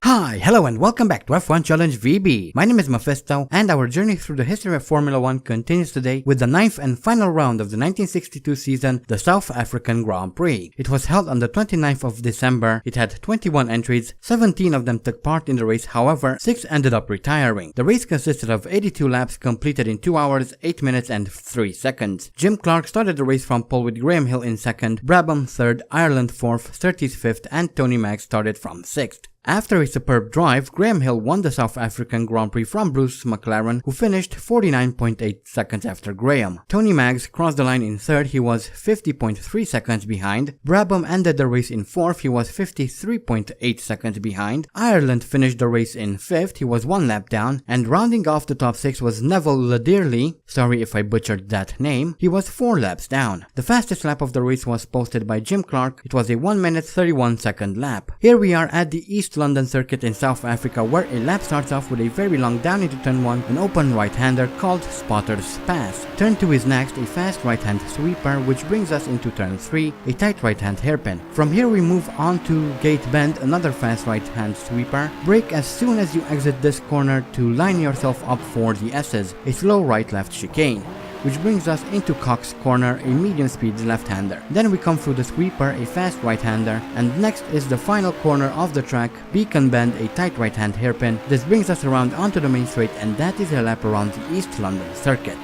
Hi, hello and welcome back to F1 Challenge VB. My name is Mephisto and our journey through the history of Formula 1 continues today with the 9th and final round of the 1962 season, the South African Grand Prix. It was held on the 29th of December. It had 21 entries, 17 of them took part in the race, however 6 ended up retiring. The race consisted of 82 laps completed in 2 hours, 8 minutes and 3 seconds. Jim Clark started the race from pole with Graham Hill in 2nd, Brabham 3rd, Ireland 4th, Surtees 5th and Tony Maggs started from 6th. After a superb drive, Graham Hill won the South African Grand Prix from Bruce McLaren, who finished 49.8 seconds after Graham. Tony Maggs crossed the line in 3rd, he was 50.3 seconds behind. Brabham ended the race in 4th, he was 53.8 seconds behind. Ireland finished the race in 5th, he was 1 lap down. And rounding off the top 6 was Neville Ladirley, sorry if I butchered that name, he was 4 laps down. The fastest lap of the race was posted by Jim Clark, it was a 1 minute 31 second lap. Here we are at the East London circuit in South Africa, where a lap starts off with a very long down into turn 1, an open right-hander called Spotter's Pass. Turn 2 is next, a fast right-hand sweeper, which brings us into turn 3, a tight right-hand hairpin. From here we move on to Gate Bend, another fast right-hand sweeper. Brake as soon as you exit this corner to line yourself up for the S's, a slow right-left chicane, which brings us into Cox Corner, a medium speed left-hander. Then we come through the sweeper, a fast right-hander, and next is the final corner of the track, Beacon Bend, a tight right-hand hairpin. This brings us around onto the main straight, and that is a lap around the East London circuit.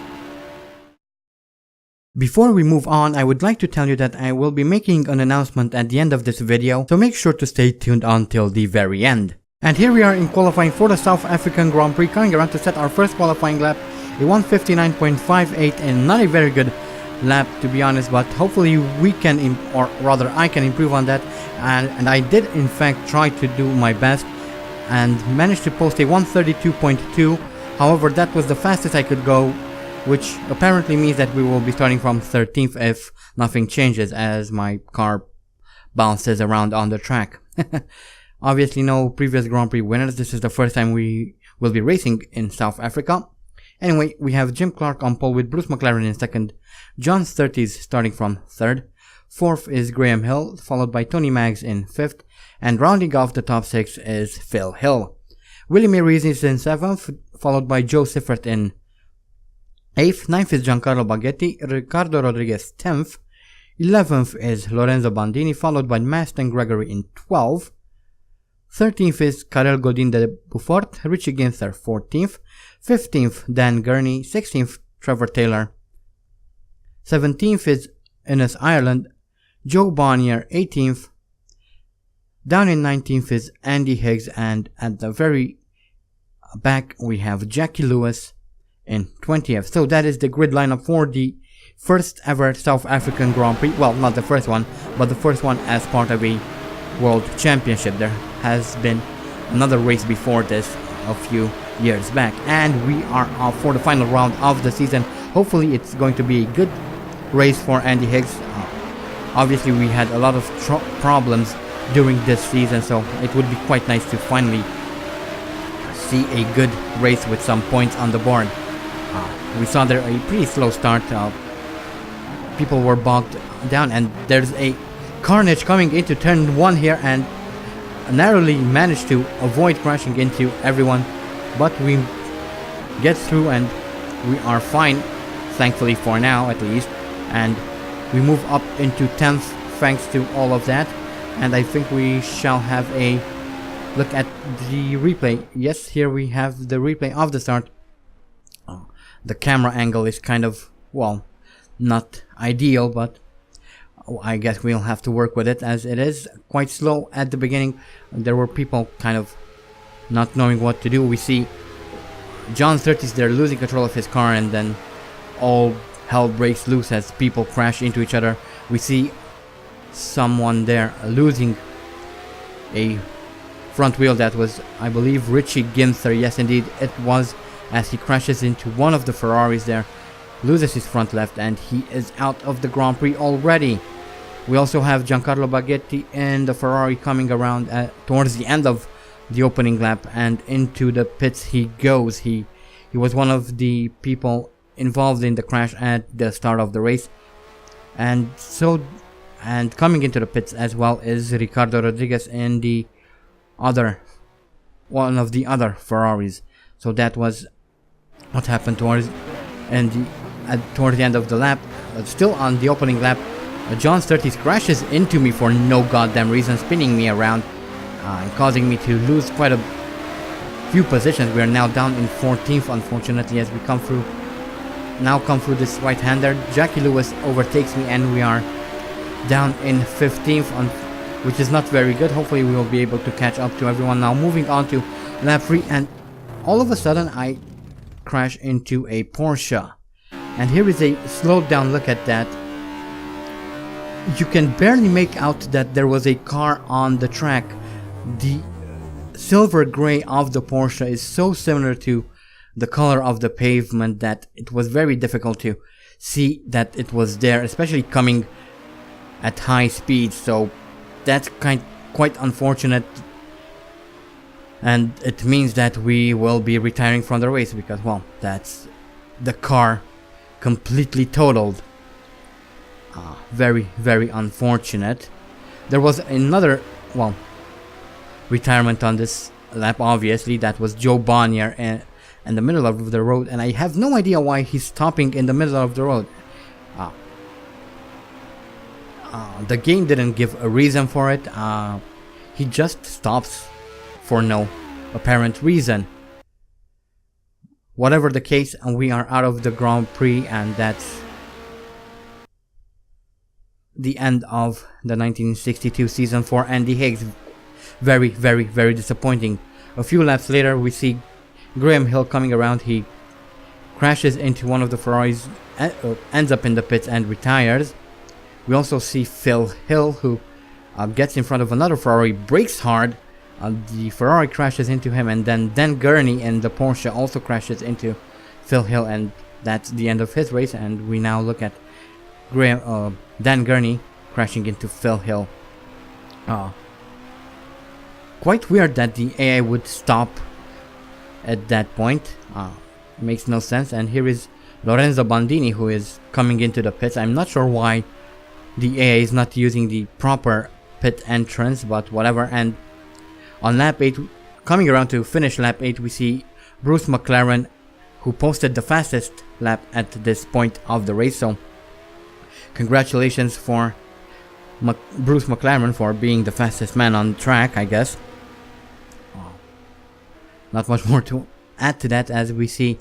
Before we move on, I would like to tell you that I will be making an announcement at the end of this video, so make sure to stay tuned until the very end. And here we are in qualifying for the South African Grand Prix, coming around to set our first qualifying lap. A 1:59.58 and not a very good lap, to be honest, but hopefully we can, or rather I can improve on that, and I did in fact try to do my best and managed to post a 1:32.2. however that was the fastest I could go, which apparently means that we will be starting from 13th if nothing changes as my car bounces around on the track. Obviously no previous Grand Prix winners, this is the first time we will be racing in South Africa. Anyway, we have Jim Clark on pole with Bruce McLaren in 2nd, John Surtees starting from 3rd, 4th is Graham Hill, followed by Tony Maggs in 5th, and rounding off the top 6 is Phil Hill. Willie Maurice is in 7th, followed by Joe Siffert in 8th, 9th is Giancarlo Baghetti, Ricardo Rodriguez 10th, 11th is Lorenzo Bandini, followed by Maston Gregory in 12th, 13th is Karel Godin de Beaufort, Richie Ginther 14th, 15th Dan Gurney, 16th Trevor Taylor, 17th is Innes Ireland, Joe Bonnier 18th, down in 19th is Andy Higgs, and at the very back we have Jackie Lewis in 20th. So that is the grid lineup for the first ever South African Grand Prix. Well, not the first one, but the first one as part of a World Championship. There has been another race before this a few years back, and we are off for the final round of the season. Hopefully it's going to be a good race for Andy Higgs. Obviously we had a lot of problems during this season, so it would be quite nice to finally see a good race with some points on the board. We saw there a pretty slow start, people were bogged down, and there's a carnage coming into turn 1 here, and narrowly managed to avoid crashing into everyone, but we get through and we are fine, thankfully for now at least, and we move up into 10th thanks to all of that. And I think we shall have a look at the replay. Yes, here we have the replay of the start. The camera angle is kind of, well, not ideal, but I guess we'll have to work with it, as it is quite slow at the beginning. There were people kind of not knowing what to do. We see John Surtees there losing control of his car, and then all hell breaks loose as people crash into each other. We see someone there losing a front wheel. That was, I believe, Richie Ginther. Yes, indeed, it was, as he crashes into one of the Ferraris there, loses his front left, and he is out of the Grand Prix already. We also have Giancarlo Baghetti in the Ferrari coming around towards the end of the opening lap, and into the pits he goes. He was one of the people involved in the crash at the start of the race, and coming into the pits as well is Ricardo Rodriguez in the other one of the other Ferraris. So that was what happened towards the end of the lap. Still on the opening lap, John Surtees crashes into me for no goddamn reason, spinning me around and causing me to lose quite a few positions. We are now down in 14th, unfortunately, as we come through this right-hander. Jackie Lewis overtakes me and we are down in 15th, which is not very good. Hopefully we will be able to catch up to everyone. Now moving on to lap 3, and all of a sudden I crash into a Porsche. And here is a slowed down look at that. You can barely make out that there was a car on the track. The silver gray of the Porsche is so similar to the color of the pavement that it was very difficult to see that it was there, especially coming at high speed. So that's quite unfortunate, and it means that we will be retiring from the race because, well, that's the car completely totaled. Very, very unfortunate. There was another, well, retirement on this lap, obviously. That was Joe Bonnier in the middle of the road, and I have no idea why he's stopping in the middle of the road. The game didn't give a reason for it. He just stops for no apparent reason. Whatever the case, we are out of the Grand Prix, and that's the end of the 1962 season for Andy Higgs. Very, very, very disappointing. A few laps later, we see Graham Hill coming around. He crashes into one of the Ferraris, ends up in the pits and retires. We also see Phil Hill, who gets in front of another Ferrari, brakes hard. The Ferrari crashes into him, and then Dan Gurney in the Porsche also crashes into Phil Hill, and that's the end of his race. And we now look at Dan Gurney crashing into Phil Hill. Quite weird that the AI would stop at that point. Makes no sense. And here is Lorenzo Bandini, who is coming into the pits. I'm not sure why the AI is not using the proper pit entrance, but whatever. And on lap 8, coming around to finish lap 8, we see Bruce McLaren, who posted the fastest lap at this point of the race. So congratulations for Bruce McLaren for being the fastest man on track, I guess. Not much more to add to that, as we see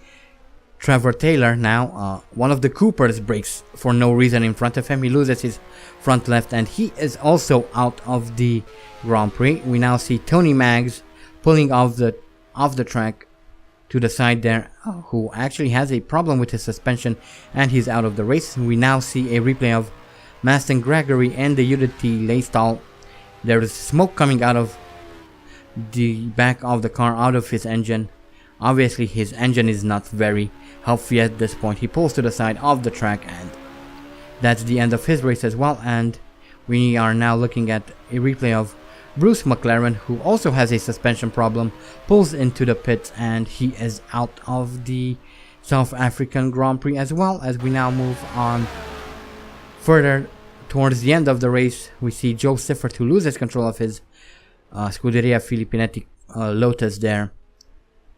Trevor Taylor now, one of the Coopers, brakes for no reason in front of him. He loses his front left, and he is also out of the Grand Prix. We now see Tony Maggs pulling off the track to the side there, who actually has a problem with his suspension, and he's out of the race. We now see a replay of Maston Gregory and the Unity Laystall. There is smoke coming out of the back of the car, out of his engine. Obviously his engine is not very healthy at this point. He pulls to the side of the track, and that's the end of his race as well. And we are now looking at a replay of Bruce McLaren, who also has a suspension problem, pulls into the pits, and he is out of the South African Grand Prix as well. As we now move on further towards the end of the race, we see Joe Siffert, who loses control of his Scuderia Filippinetti Lotus there,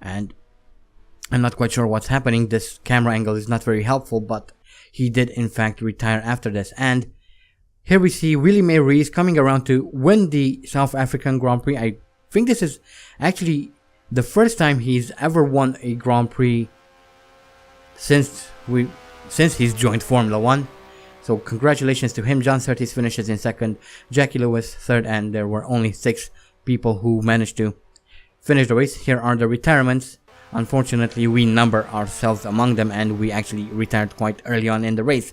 and I'm not quite sure what's happening. This camera angle is not very helpful, but he did in fact retire after this. And here we see Willie May Rees coming around to win the South African Grand Prix. I think this is actually the first time he's ever won a Grand Prix since he's joined Formula 1. So congratulations to him. John Surtees finishes in second, Jackie Lewis third, and there were only 6 people who managed to finish the race. Here are the retirements. Unfortunately, we number ourselves among them, and we actually retired quite early on in the race,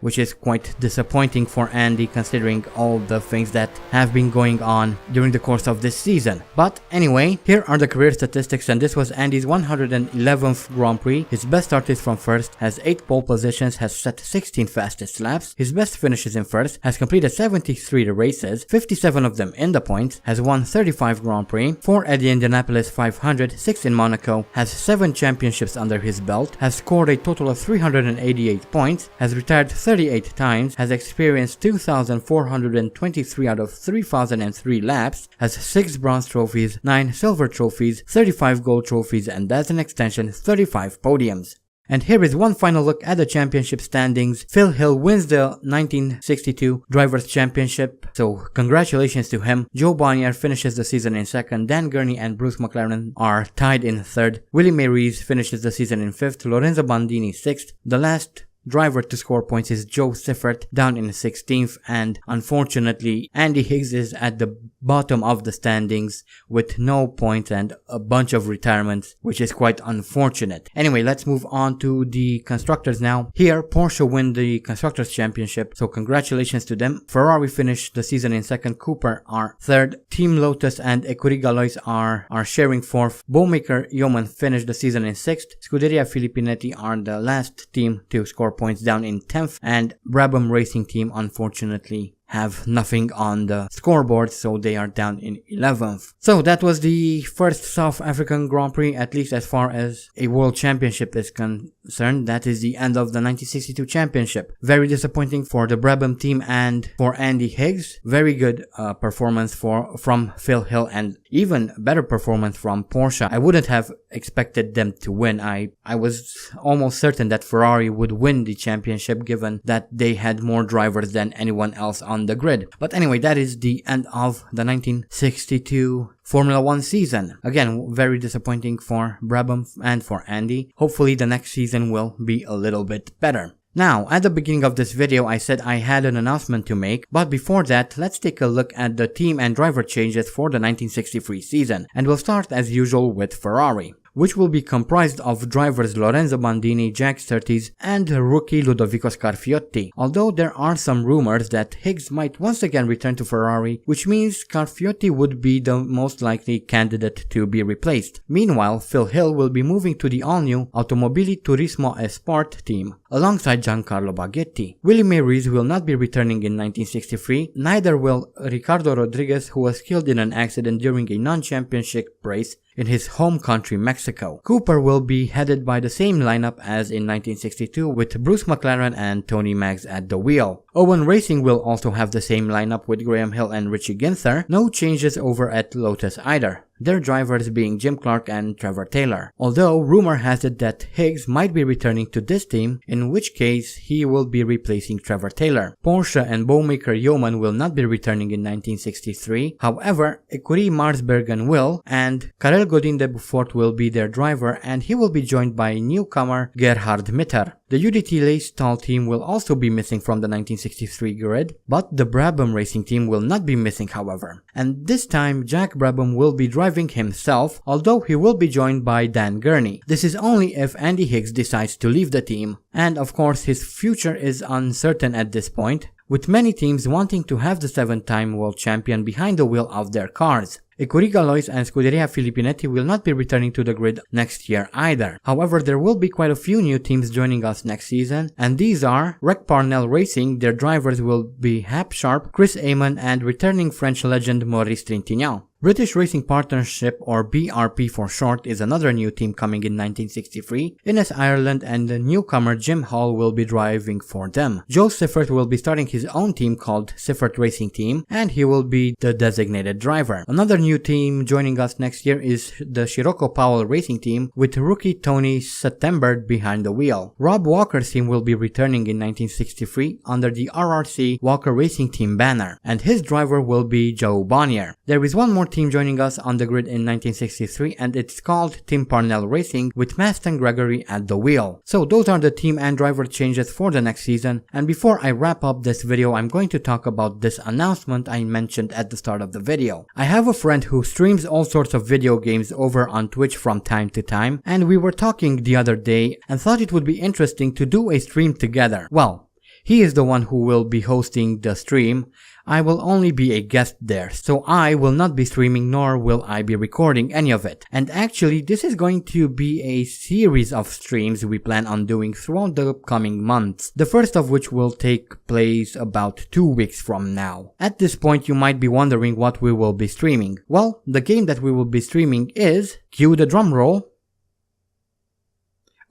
which is quite disappointing for Andy, considering all the things that have been going on during the course of this season. But anyway, here are the career statistics, and this was Andy's 111th Grand Prix. His best start is from first, has 8 pole positions, has set 16 fastest laps. His best finishes in first, has completed 73 races, 57 of them in the points, has won 35 Grand Prix, 4 at the Indianapolis 500, 6 in Monaco, has 7 championships under his belt, has scored a total of 388 points, has retired 38 times, has experienced 2,423 out of 3,003 laps, has 6 bronze trophies, 9 silver trophies, 35 gold trophies, and as an extension 35 podiums. And here is one final look at the championship standings. Phil Hill wins the 1962 Drivers' Championship, so congratulations to him. Joe Bonnier finishes the season in 2nd, Dan Gurney and Bruce McLaren are tied in 3rd, Willie Mays finishes the season in 5th, Lorenzo Bandini 6th, the last driver to score points is Joe Siffert down in 16th, and unfortunately Andy Higgs is at the bottom of the standings with no points and a bunch of retirements, which is quite unfortunate. Anyway, let's move on to the constructors now. Here Porsche win the Constructors' Championship, so congratulations to them. Ferrari finished the season in 2nd, Cooper are 3rd, Team Lotus and Écurie Galois are sharing 4th, Bowmaker Yeoman finished the season in 6th, Scuderia Filippinetti are the last team to score points down in 10th, and Brabham Racing Team unfortunately have nothing on the scoreboard, so they are down in 11th. So that was the first South African Grand Prix, at least as far as a World Championship is concerned. That is the end of the 1962 championship. Very disappointing for the Brabham team and for Andy Higgs. Very good performance from Phil Hill, and even better performance from Porsche. I wouldn't have expected them to win. I was almost certain that Ferrari would win the championship given that they had more drivers than anyone else on the grid. But anyway, that is the end of the 1962 Formula 1 season. Again, very disappointing for Brabham and for Andy. Hopefully the next season will be a little bit better. Now, at the beginning of this video, I said I had an announcement to make, but before that, let's take a look at the team and driver changes for the 1963 season, and we'll start as usual with Ferrari, which will be comprised of drivers Lorenzo Bandini, Jack Surtees, and rookie Ludovico Scarfiotti. Although there are some rumors that Higgs might once again return to Ferrari, which means Scarfiotti would be the most likely candidate to be replaced. Meanwhile, Phil Hill will be moving to the all-new Automobili Turismo Esport team, alongside Giancarlo Baghetti. Willie Mays will not be returning in 1963, neither will Ricardo Rodriguez, who was killed in an accident during a non-championship race in his home country Mexico. Cooper will be headed by the same lineup as in 1962 with Bruce McLaren and Tony Maggs at the wheel. Owen Racing will also have the same lineup with Graham Hill and Richie Ginther. No changes over at Lotus either, their drivers being Jim Clark and Trevor Taylor. Although rumor has it that Higgs might be returning to this team, in which case he will be replacing Trevor Taylor. Porsche and Bowmaker Yeoman will not be returning in 1963. However, Écurie Marsbergen will, and Karel Godin de Beaufort will be their driver, and he will be joined by newcomer Gerhard Mitter. The UDT Lacestall team will also be missing from the 1963 grid, but the Brabham Racing team will not be missing however. And this time Jack Brabham will be driving himself, although he will be joined by Dan Gurney. This is only if Andy Higgs decides to leave the team, and of course his future is uncertain at this point, with many teams wanting to have the 7-time world champion behind the wheel of their cars. Écurie Galois and Scuderia Filippinetti will not be returning to the grid next year either. However, there will be quite a few new teams joining us next season, and these are Rec Parnell Racing. Their drivers will be Hap Sharp, Chris Amon, and returning French legend Maurice Trintignant. British Racing Partnership, or BRP for short, is another new team coming in 1963. Innes Ireland and the newcomer Jim Hall will be driving for them. Joe Siffert will be starting his own team called Siffert Racing Team, and he will be the designated driver. Another new team joining us next year is the Scirocco Powell Racing Team, with rookie Tony September behind the wheel. Rob Walker's team will be returning in 1963 under the RRC Walker Racing Team banner, and his driver will be Joe Bonnier. There is one more team joining us on the grid in 1963, and it's called Team Parnell Racing with Maston Gregory at the wheel. So those are the team and driver changes for the next season, and before I wrap up this video, I'm going to talk about this announcement I mentioned at the start of the video. I have a friend who streams all sorts of video games over on Twitch from time to time, and we were talking the other day and thought it would be interesting to do a stream together. Well, he is the one who will be hosting the stream. I will only be a guest there, so I will not be streaming nor will I be recording any of it. And actually, this is going to be a series of streams we plan on doing throughout the coming months, the first of which will take place about 2 weeks from now. At this point, you might be wondering what we will be streaming. Well, the game that we will be streaming is, cue the drum roll.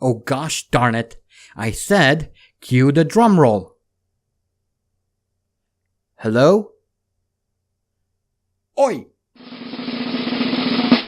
Oh gosh darn it, I said cue the drum roll. Hello? Oi!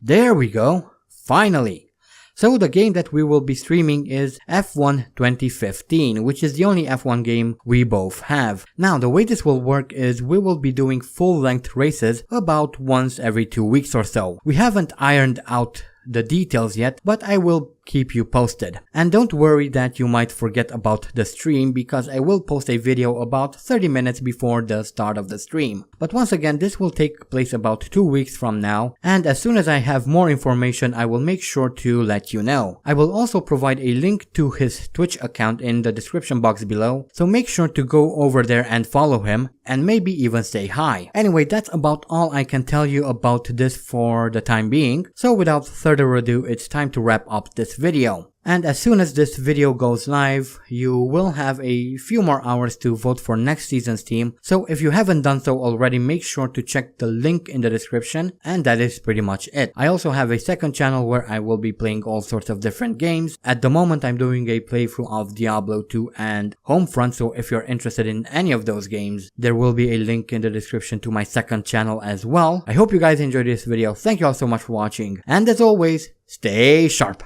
There we go. Finally. So the game that we will be streaming is F1 2015, which is the only F1 game we both have. Now the way this will work is we will be doing full-length races about once every 2 weeks or so. We haven't ironed out the details yet, but I will keep you posted. And don't worry that you might forget about the stream, because I will post a video about 30 minutes before the start of the stream. But once again, this will take place about 2 weeks from now, and as soon as I have more information I will make sure to let you know. I will also provide a link to his Twitch account in the description box below, so make sure to go over there and follow him, and maybe even say hi. Anyway, that's about all I can tell you about this for the time being, so without further ado, it's time to wrap up this video. And as soon as this video goes live, you will have a few more hours to vote for next season's team, so if you haven't done so already, make sure to check the link in the description, and that is pretty much it. I also have a second channel where I will be playing all sorts of different games. At the moment I'm doing a playthrough of Diablo 2 and Homefront, so if you're interested in any of those games, there will be a link in the description to my second channel as well. I hope you guys enjoyed this video. Thank you all so much for watching, and as always, stay sharp!